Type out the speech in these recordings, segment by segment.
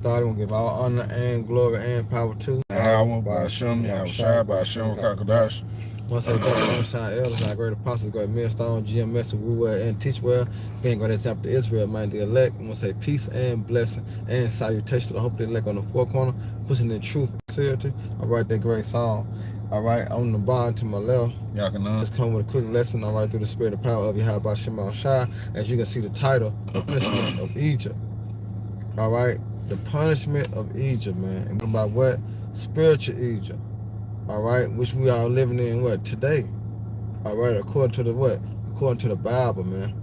started. We're going to give all honor and glory and power to Yahweh, Ba'ashem, Yahushua, Ba'ashem, Kakadash. Once say Lunchtime Elders, our great apostles, great millstone, GMS, and rule well and teach well, being great example to Israel, man, the elect. I'm going to say peace and blessing and salutation to the hope of the elect on the four corner, pushing in truth and sincerity. All right, that great song. All right, on the bond to my left. Let's come with a quick lesson, all right, through the spirit of power of Yahweh Shema Shai. As you can see the title, The Punishment of Egypt. All right, the punishment of Egypt, man. And about what? Spiritual Egypt. All right, which we are living in what? Today. All right, according to the what? According to the Bible, man.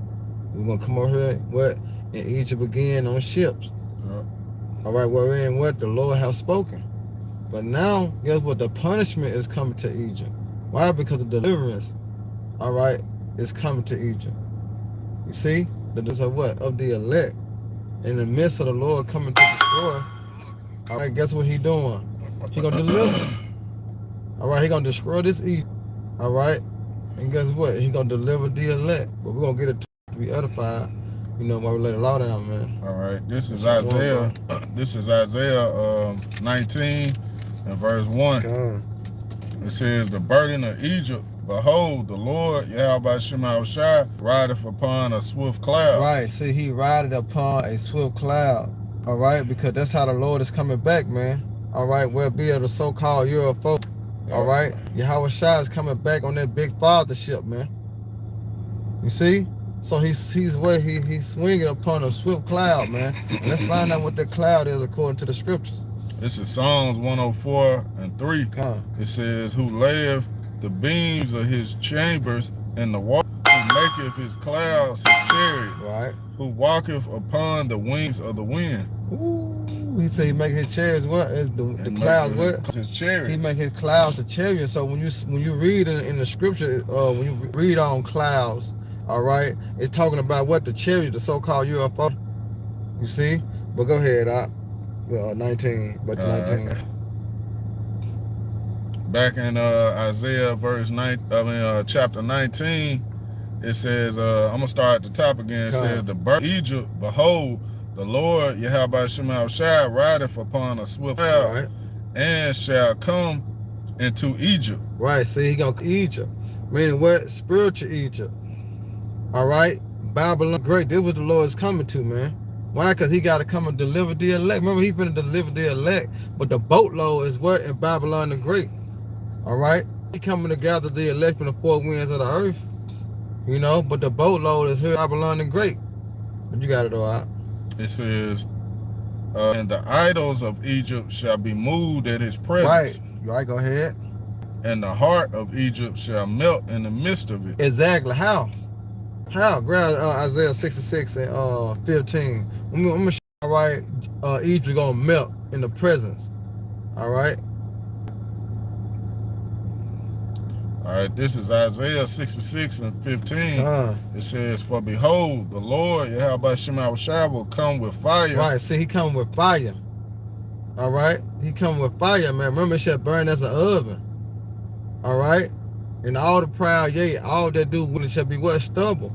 We're going to come over here, what? In Egypt again on ships. All right, wherein what? The Lord has spoken. But now, guess what? The punishment is coming to Egypt. Why? Because the deliverance, all right, is coming to Egypt. You see? The deliverance of what? Of the elect. In the midst of the Lord coming to destroy, all right, guess what he doing? He going to deliver. All right, he going to destroy this Egypt. All right? And guess what? He going to deliver the elect. But we're going to get it to be edified, you know, while we lay the law down, man. All right, this is Isaiah. This is Isaiah 19 and verse 1. It says, the burden of Egypt, behold, the Lord, Yahweh Shema Shai, rideth upon a swift cloud. Right, see, he rideth upon a swift cloud. All right, because that's how the Lord is coming back, man. All right, where be the so-called UFO. All right, Yahweh Shai is coming back on that big fathership, man. You see? So he's swinging upon a swift cloud, man. And let's find out what that cloud is according to the scriptures. This is Psalms 104 and 3. It says, who layeth the beams of his chambers in the water, who maketh his clouds his chariot, right? Who walketh upon the wings of the wind. Ooh, he said he make his chariots what? The clouds what? His chariot. He make his clouds the chariot. So when you read in the scripture, when you read on clouds, all right, it's talking about what? The chariot, the so-called UFO. You see? But go ahead, 19. But 19. Back in Isaiah chapter 19, it says, I'm gonna start at the top again. It says, the birth of Egypt, behold, the Lord Yahweh Shema Shai rideth upon a swift cloud, right, and shall come into Egypt. Right, see, he gonna Egypt. Meaning what? Spiritual Egypt. All right? Babylon great. This is what the Lord is coming to, man. Why? Because he got to come and deliver the elect. Remember, he's finna deliver the elect. But the boatload is what? In Babylon the Great. All right? He coming to gather the elect from the four winds of the earth. You know, but the boatload is here, Babylon the Great. But you got it all out. It says, and the idols of Egypt shall be moved at his presence. Right, go ahead. And the heart of Egypt shall melt in the midst of it. Exactly. How? How? Grab Isaiah 66 and 15. I'm gonna show you, all right, Egypt gonna melt in the presence. All right. All right, this is Isaiah 66 and 15. It says, for behold, the Lord Yahweh Shema Shai will come with fire. Right, see, he coming with fire. All right, he coming with fire, man. Remember, it shall burn as an oven. All right, and all the proud, all that do with it shall be what? Stubble.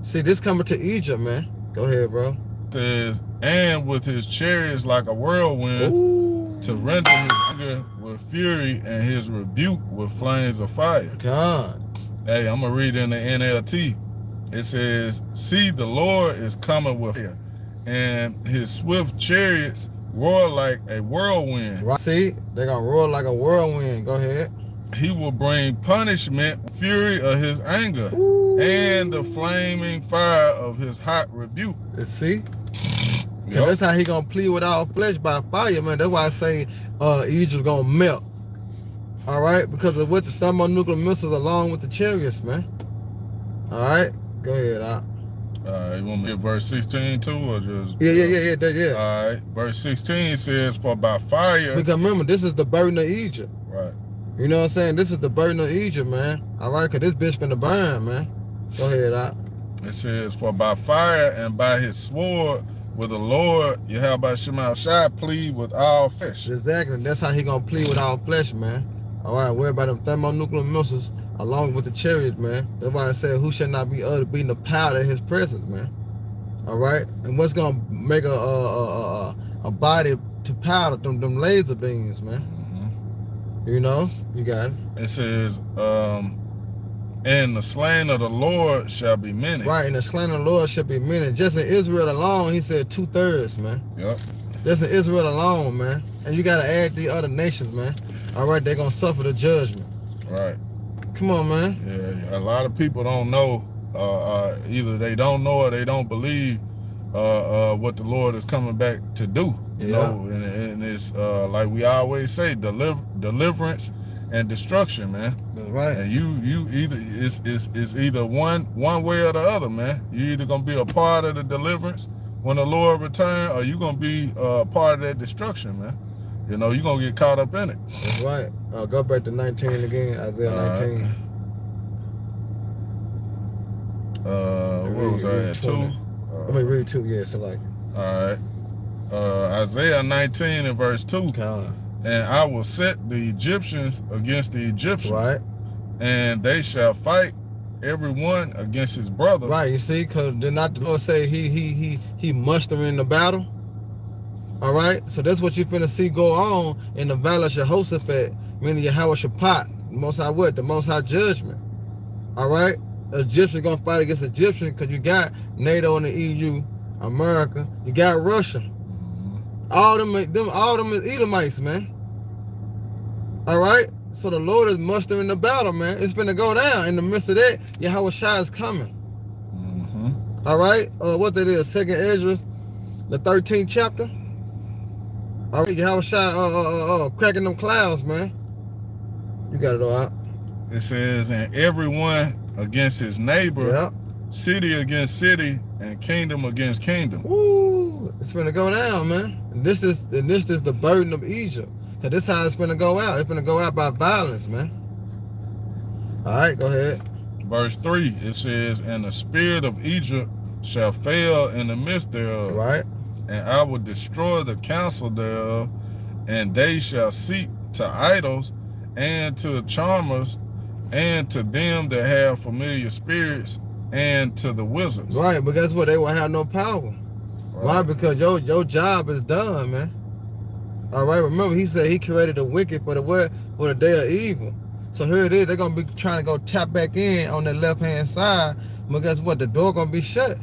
See, this coming to Egypt, man. Go ahead, bro. It says, and with his chariots like a whirlwind, ooh, to render his anger with fury and his rebuke with flames of fire. God. Hey, I'm going to read in the NLT. It says, see, the Lord is coming with fire, and his swift chariots roar like a whirlwind. Right. See, they're going to roar like a whirlwind. Go ahead. He will bring punishment, fury of his anger, ooh, and the flaming fire of his hot rebuke. See? Yep. That's how he gonna plead with our flesh, by fire, man. That's why I say Egypt gonna melt. All right, because of what the thermonuclear missiles along with the chariots, man. All right, go ahead. You want me to get verse 16 too, or just? Yeah. All right, verse 16 says, for by fire. Because remember, this is the burden of Egypt. Right. You know what I'm saying? This is the burden of Egypt, man. All right, because this bitch finna burn, man. Go ahead, It says, for by fire and by his sword will the Lord Yahweh Shema Shai plead with all flesh. Exactly. That's how he gonna plead with all flesh, man. All right, worry about them thermonuclear missiles along with the chariots, man. That's why I said, who shall not be uttered, beating the powder in his presence, man. All right, and what's gonna make a a body to powder them laser beams, man. You know, you got it. It says, and the slain of the Lord shall be many. Right, and the slain of the Lord shall be many. Just in Israel alone, he said 2/3, man. Yep. Just in Israel alone, man. And you got to add the other nations, man. All right, they're going to suffer the judgment. Right. Come on, man. Yeah, a lot of people don't know. Either they don't know or they don't believe what the Lord is coming back to do. You know, and it's like we always say, deliverance and destruction, man. That's right. And you either it's either one way or the other, man. You either gonna be a part of the deliverance when the Lord return, or you gonna be part of that destruction, man. You know, you're gonna get caught up in it. That's right. Go back to 19 again, Isaiah 19. What was I at? 2? Let me read 2, yeah, so like. All right. Isaiah 19 and verse 2. And I will set the Egyptians against the Egyptians. Right. And they shall fight every one against his brother. Right, you see, because did not the Lord say he mustering in the battle? All right, so that's what you're finna see go on in the valley of Jehoshaphat, meaning Yahweh Shaphat, the Most High what? The Most High judgment. All right, Egyptians gonna fight against Egyptians because you got NATO and the EU, America, you got Russia. All them is Edomites, man. All right, so the Lord is mustering the battle, man. It's finna go down. In the midst of that, Yahweh Shai is coming. All right, what that is? 2nd Ezra, the 13th chapter. All right, Yahweh Shai cracking them clouds, man. You got it all out. It says, and everyone against his neighbor, city against city, and kingdom against kingdom. Ooh, it's finna go down, man. And this is the burden of Egypt. Cause this is how it's finna go out. It's finna go out by violence, man. All right, go ahead. Verse 3, it says, and the spirit of Egypt shall fail in the midst thereof. Right. And I will destroy the counsel thereof, and they shall seek to idols and to charmers and to them that have familiar spirits and to the wizards. Right, but guess what? They won't have no power. Right. Why? Because your job is done, man. All right, remember he said he created the wicked for the what? For the day of evil. So here it is. They're gonna be trying to go tap back in on the left hand side, but guess what? The door gonna be shut.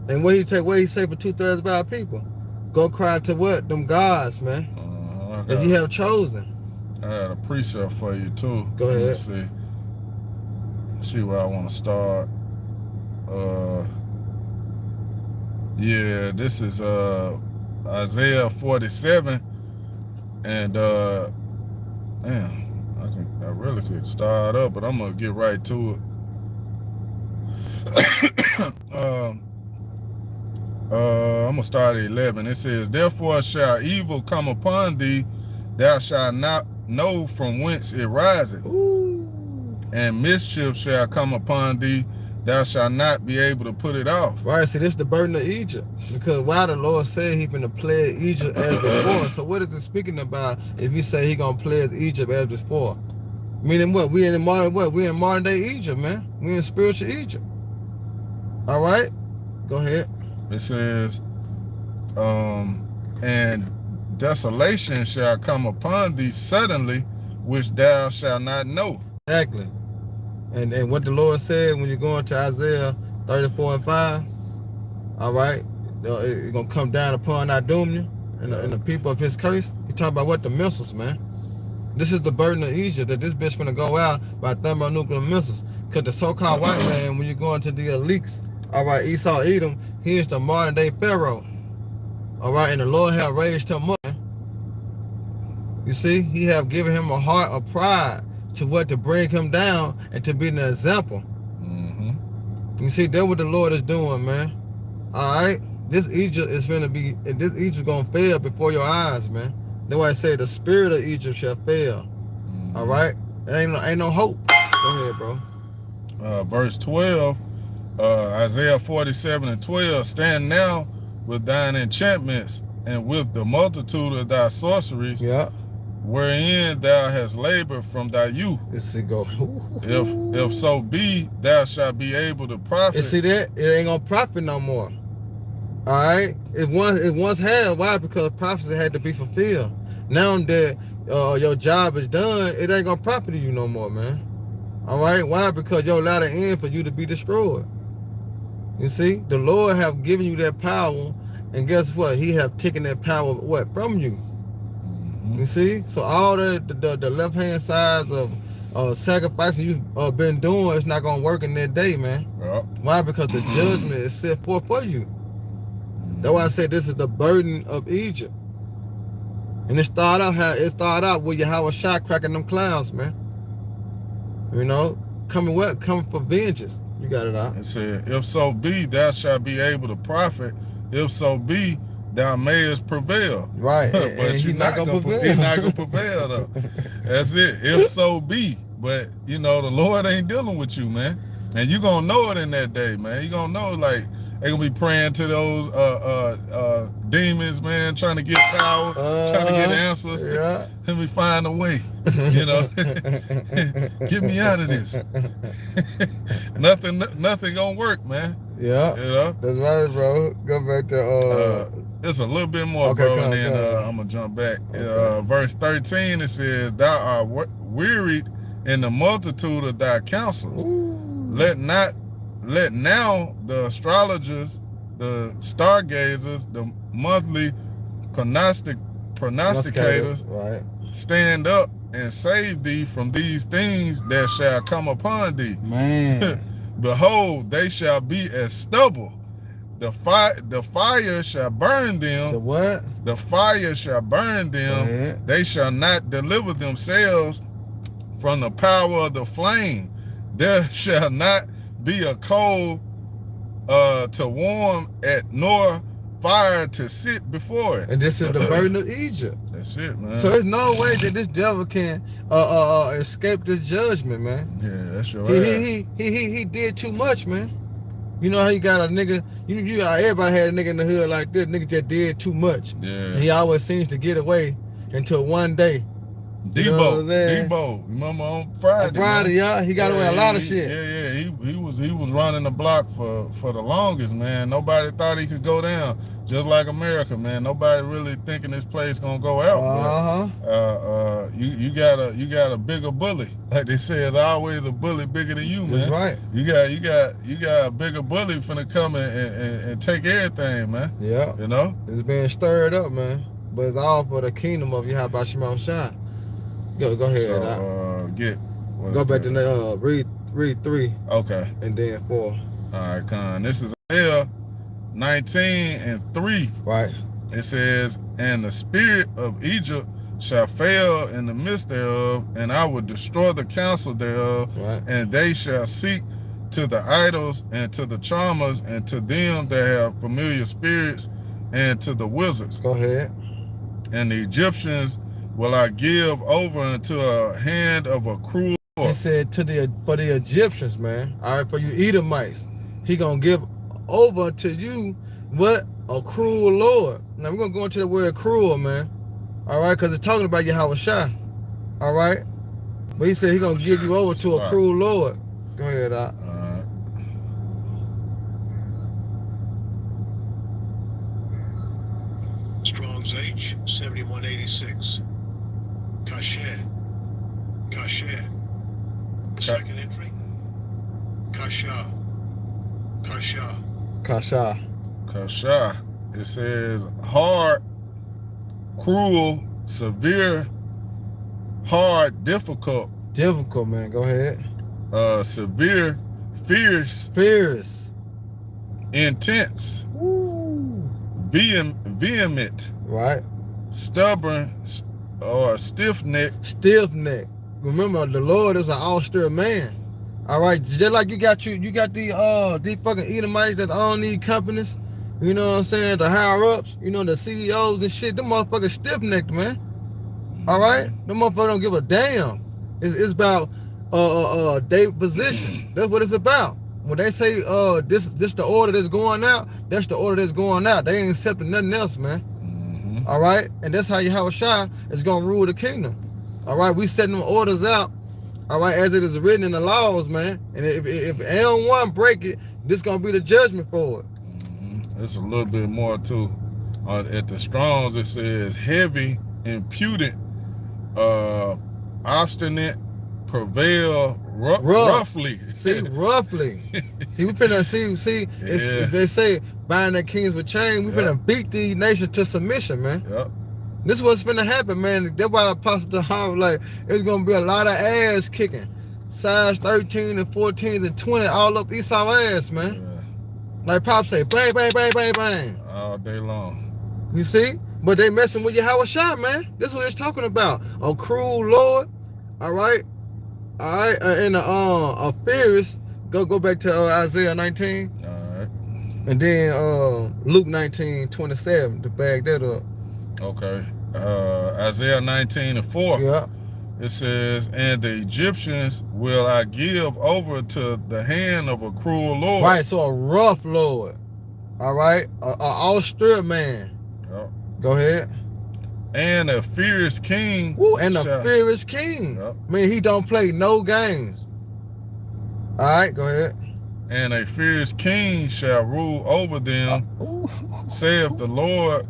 And what he say for 2/3 of our people? Go cry to what? Them gods, man. That you have chosen. I got a precept for you too. Go ahead. Let's see where I want to start. Yeah, this is Isaiah 47, and damn, I really could start up, but I'm gonna get right to it. I'm gonna start at 11. It says, therefore shall evil come upon thee, thou shalt not know from whence it riseth. And mischief shall come upon thee, thou shalt not be able to put it off. Right, see, this is the burden of Egypt. Because why the Lord said he finna plague Egypt as before. So what is it speaking about if he say he gonna plague Egypt as before? Meaning what? We in modern day Egypt, man. We in spiritual Egypt. All right, go ahead. It says, and desolation shall come upon thee suddenly, which thou shalt not know. Exactly. And what the Lord said when you go into Isaiah 34 and 5, all right, it's going to come down upon Idumea and the people of his curse. He talking about what? The missiles, man. This is the burden of Egypt, that this bitch going to go out by thermonuclear missiles. Because the so-called white man, when you go into the elites, all right, Esau, Edom, he is the modern day Pharaoh. All right, and the Lord have raised him up. You see, he have given him a heart of pride to what? To bring him down and to be an example. You see, that's what the Lord is doing, man. All right, this Egypt is going to be, this Egypt going to fail before your eyes, man. That's why I say the spirit of Egypt shall fail. All right, ain't no hope. Go ahead, bro. Verse 12. Isaiah 47 and 12, stand now with thine enchantments and with the multitude of thy sorceries, wherein thou hast labored from thy youth. If so be, thou shalt be able to profit. And see that? It ain't gonna profit no more. All right, it once had. Why? Because prophecy had to be fulfilled. Now that your job is done, it ain't gonna profit you no more, man. All right, why? Because your latter end for you to be destroyed. You see, the Lord have given you that power, and guess what? He have taken that power from you. You see, so all the left hand sides of sacrificing you've been doing, it's not gonna work in that day, man. Yep. Why? Because the judgment is set forth for you. That's why I said this is the burden of Egypt. And it started out with Yahweh Shai cracking them clouds, man. You know, coming for vengeance. You got it out. It said, if so be, thou shalt be able to profit. If so be, thou mayest prevail. Right. But you're not gonna prevail. He's not gonna prevail though. That's it. If so be. But you know, the Lord ain't dealing with you, man. And you gonna know it in that day, man. You gonna know, like, they gonna be praying to those demons, man, trying to get power, trying to get answers. Yeah. Let me find a way, you know. Get me out of this. nothing gonna work, man. Yeah. You know? That's right, bro. Go back to it's a little bit more, okay, bro, and then I'm gonna jump back. Okay. Verse 13, it says, thou art wearied in the multitude of thy counsels. Ooh. Let now the astrologers, the stargazers, the monthly prognosticators, right, stand up and save thee from these things that shall come upon thee. Man. Behold, they shall be as stubble. The fire shall burn them. The what? The fire shall burn them. Yeah. They shall not deliver themselves from the power of the flame. There shall not be a coal to warm at, nor fire to sit before it. And this is the burden of Egypt. That's it, man. So there's no way that this devil can escape this judgment, man. Yeah, that's your he did too much, man. You know how you got a nigga, everybody had a nigga in the hood like this. Nigga just did too much. Yeah. And he always seems to get away until one day. Debo, remember on Friday? Yeah, he got away a lot of shit. Yeah, he was running the block for the longest, man. Nobody thought he could go down. Just like America, man. Nobody really thinking this place gonna go out. But, you got a bigger bully. Like they say, it's always a bully bigger than you, man. That's right. You got a bigger bully finna come and take everything, man. Yeah. You know? It's being stirred up, man. But it's all for the kingdom of Yahweh Shema Shai. Go ahead. So, go back to read 3. Okay. And then 4. All right, Con. This is Isaiah 19:3. Right. It says, and the spirit of Egypt shall fail in the midst thereof, and I will destroy the counsel thereof, right. And they shall seek to the idols and to the charmers and to them that have familiar spirits and to the wizards. Go ahead. And the Egyptians will I give over into a hand of a cruel. He said for the Egyptians, man. All right, for you Edomites, he gonna give over to you what? A cruel Lord. Now we're gonna go into the word cruel, man. All right, because it's talking about Yahweh Shai. All right, but he said he gonna give you over to a cruel Lord. Go ahead, Doc. Strong's H 7186. Kasher. The second entry. Kasha. It says hard, cruel, severe, hard, difficult. Difficult, man. Go ahead. Severe, fierce, intense. Woo. Vehement. Right. Stubborn or stiff-necked. Stiff-necked. Remember, the Lord is an austere man. All right, just like you got these fucking Edomites that own these companies. You know what I'm saying? The higher ups, you know, the CEOs and shit. Them motherfuckers stiff-necked, man. All right, them motherfuckers don't give a damn. It's about their position. That's what it's about. When they say this the order that's going out, that's the order that's going out. They ain't accepting nothing else, man. Mm-hmm. All right, and that's how Yahweh Shai is gonna rule the kingdom. All right, we setting them orders out. All right, as it is written in the laws, man. And if L1 break it, this gonna be the judgment for it. Mm-hmm. It's a little bit more too. At the Strongs, it says heavy, impudent, obstinate, prevail, roughly. See, roughly. See, we finna see. It's, they say buying the kings with chain. We finna beat the nation to submission, man. Yep. This is what's finna happen, man. That's why Apostle Harvard, like, it's gonna be a lot of ass kicking. Size 13 and 14 and 20 all up Esau ass, man. Yeah. Like Pop say, bang, bang, bang, bang, bang. All day long. You see? But they messing with Yahweh Shah, man. This is what it's talking about. A cruel Lord, all right? All right, and a fierce, go back to Isaiah 19. All right. And then Luke 19:27 to back that up. Okay. Isaiah 19:4. Yeah. It says, and the Egyptians will I give over to the hand of a cruel Lord. Right, so a rough Lord. All right? A austere man. Yep. Go ahead. And a fierce king. Woo, and a fierce king. Yep. I mean, he don't play no games. All right, go ahead. And a fierce king shall rule over them, saith the Lord,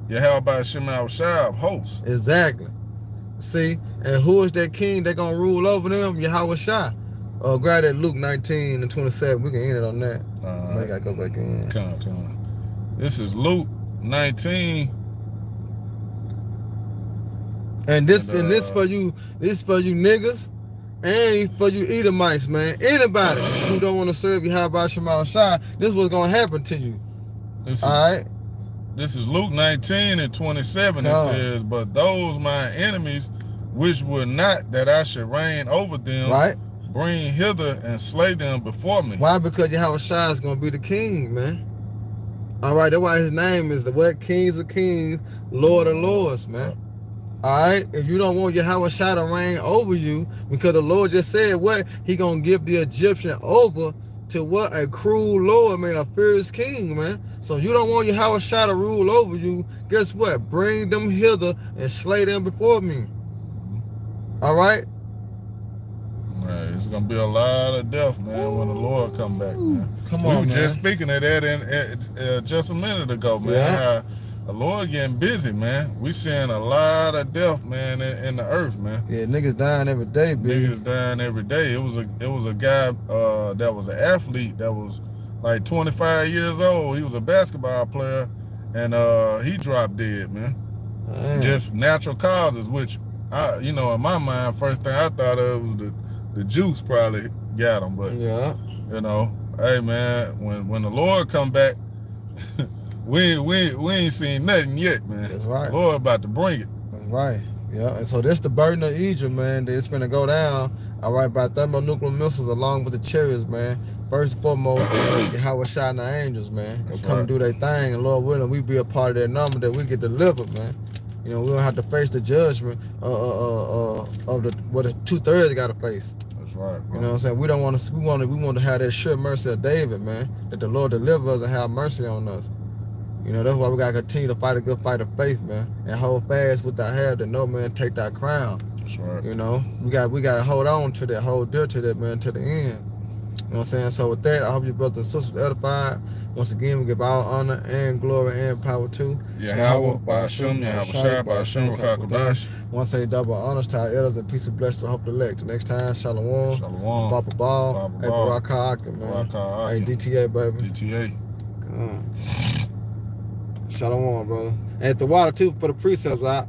Yahweh Shema Shah of hosts. Exactly. See, and who is that king that gonna rule over them? Yahweh Shah. Grab that Luke 19:27. We can end it on that. I gotta go back in. Come on. This is Luke 19. And this for you niggas and for you Edomites, man. Anybody who don't want to serve Yahweh Shema Shah, this is what's gonna happen to you. All right. This is Luke 19:27. It says, but those my enemies, which would not that I should reign over them, right, bring hither and slay them before me. Why? Because Yahweh Shah is gonna be the king, man. All right, that's why his name is the what? Kings of Kings, Lord of Lords, man. All right, if you don't want Yahweh Shah to reign over you, because the Lord just said what? He gonna give the Egyptian over to what? A cruel Lord, man, a fierce king, man. So you don't want Yahweh Shah to rule over you, guess what? Bring them hither and slay them before me. All right? Right, it's gonna be a lot of death, man, when the Lord come back, man. Come on, we were man. just speaking of that just a minute ago, man. Yeah. How the Lord getting busy, man. We seeing a lot of death, man, in the earth, man. Yeah, niggas dying every day, baby. Niggas dying every day. It was a guy that was an athlete that was like 25 years old. He was a basketball player, and he dropped dead, man. Damn. Just natural causes, which in my mind, first thing I thought of was the juice probably got him. But yeah, hey man, when the Lord come back, we ain't seen nothing yet, man. That's right. The Lord about to bring it. That's right. Yeah, and so that's the burden of Egypt, man. It's finna go down, all right, by thermonuclear missiles along with the chariots, man. First and foremost, Yahweh Shah and the angels, man. They'll come and do their thing, and Lord willing, we be a part of that number that we get delivered, man. We don't have to face the judgment of what the 2/3 got to face. That's right, bro. You know what I'm saying? We don't want to. We want to have that sure mercy of David, man. That the Lord deliver us and have mercy on us. That's why we gotta continue to fight a good fight of faith, man, and hold fast with our head that no man take that crown. That's right. We got to hold on to that, hold dear to that, man, to the end. You know what I'm saying? So with that, I hope your brothers and sisters edified. Once again, we give all honor and glory and power to Yahweh, Ba'ashem, Yahweh Shai, Ba'ashem, Rakakodash. Once say double honors to our elders and peace and blessings to hope elect. The next time, Shalom. Shalom. Papa Ball. Hey, Baraka Akim, man. Hey, DTA, baby. DTA. Shalom, brother. And at the water, too, for the precepts out.